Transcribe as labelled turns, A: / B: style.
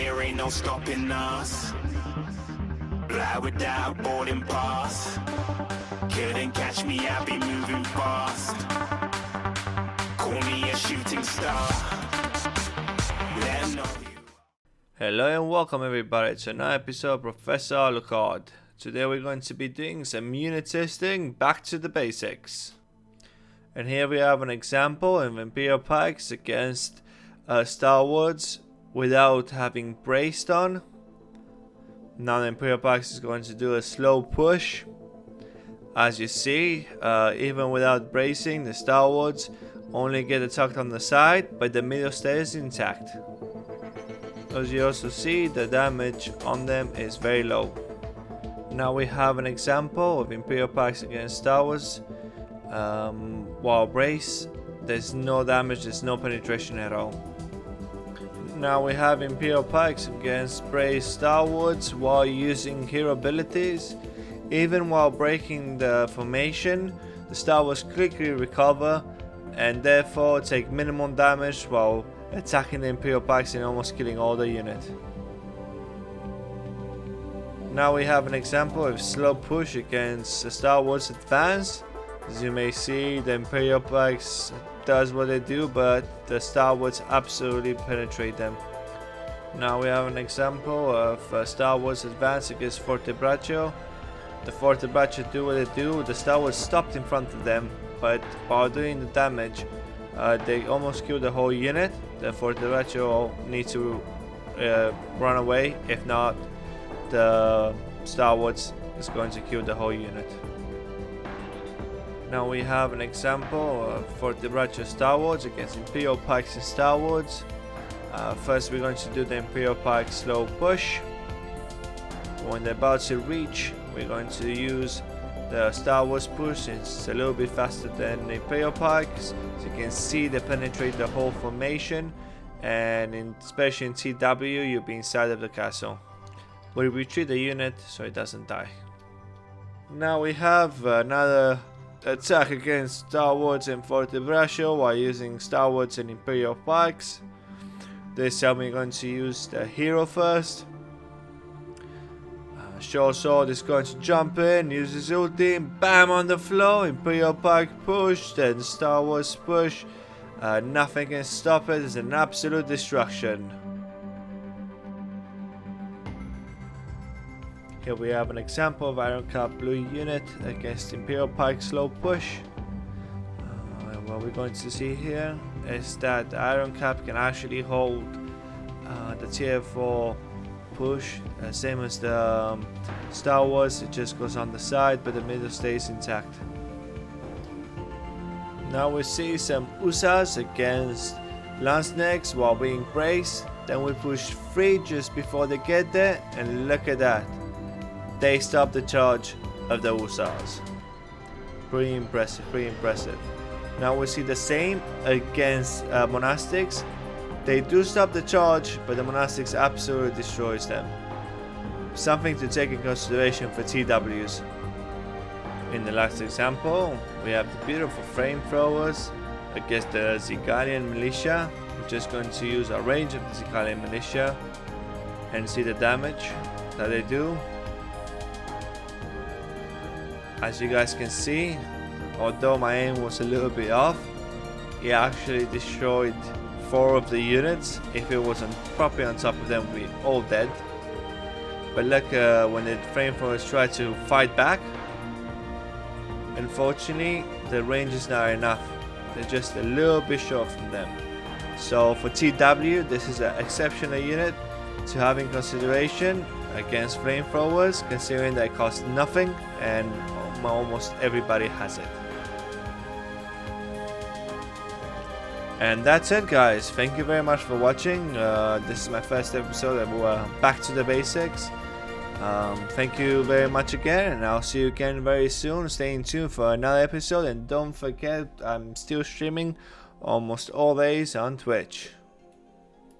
A: there ain't no stopping us. Fly without boarding pass. Couldn't catch me, I'll be moving fast. Call me a shooting star. Let 'em know you.
B: Hello and welcome everybody to another episode of Professor Alucard. Today we're going to be doing some unit testing, back to the basics. And here we have an example of Imperial Pikes against Star Wars without having braced on. Now the Imperial Pikes is going to do a slow push. As you see, even without bracing, the Star Wars only get attacked on the side, but the middle stays intact. As you also see, the damage on them is very low. Now we have an example of Imperial Pikes against Star Wars. While brace, there's no damage, there's no penetration at all. Now we have Imperial Pikes against brace Star Wars while using hero abilities. Even while breaking the formation, the Star Wars quickly recover and therefore take minimum damage while attacking the Imperial Pikes and almost killing all the unit. Now we have an example of slow push against the Star Wars Advance. As you may see, the Imperial Pikes does what they do, but the Star Wars absolutely penetrate them. Now we have an example of Star Wars Advance against Forte Braccio. The Forte Braccio do what they do. The Star Wars stopped in front of them, but while doing the damage, they almost killed the whole unit. The Forte Braccio need to run away. If not, the Star Wars is going to kill the whole unit. Now we have an example of Forte Braccio Star Wars against Imperial Pikes and Star Wars. First we're going to do the Imperial Pike slow push. When they're about to reach, we're going to use the Star Wars push since it's a little bit faster than the Imperial Pikes. As you can see, they penetrate the whole formation, and especially in TW, you'll be inside of the castle. We retreat the unit so it doesn't die. Now we have another attack against Star Wars and Forte Braccio while using Star Wars and Imperial Pikes. This time we're going to use the hero first. Short Sword is going to jump in, use his ulti, bam on the floor. Imperial Pike push, then Star Wars push. Nothing can stop it, it's an absolute destruction. Here we have an example of Iron Cap blue unit against Imperial Pike slow push. What we're going to see here is that the Iron Cap can actually hold the tier 4 push, same as the Star Wars. It just goes on the side, but the middle stays intact. Now we see some Usas against Lancenecks while being braced. Then we push 3 just before they get there, and look at that. They stop the charge of the Usas. Pretty impressive, pretty impressive. Now we see the same against Monastics. They do stop the charge, but the Monastics absolutely destroys them. Something to take in consideration for TWs. In the last example, we have the beautiful flamethrowers against the Zigalian militia. We're just going to use our range of the Zigalian militia and see the damage that they do. As you guys can see, although my aim was a little bit off, he actually destroyed 4 of the units. If it wasn't properly on top of them, we'd be all dead. But look, when the flamethrowers try to fight back, unfortunately the range is not enough. They're just a little bit short from them. So for TW, this is an exceptional unit to have in consideration against flamethrowers, considering they cost nothing and almost everybody has it. And that's it, guys. Thank you very much for watching. This is my first episode of Back to the Basics. Thank you very much again, and I'll see you again very soon. Stay tuned for another episode, and don't forget, I'm still streaming almost all days on Twitch.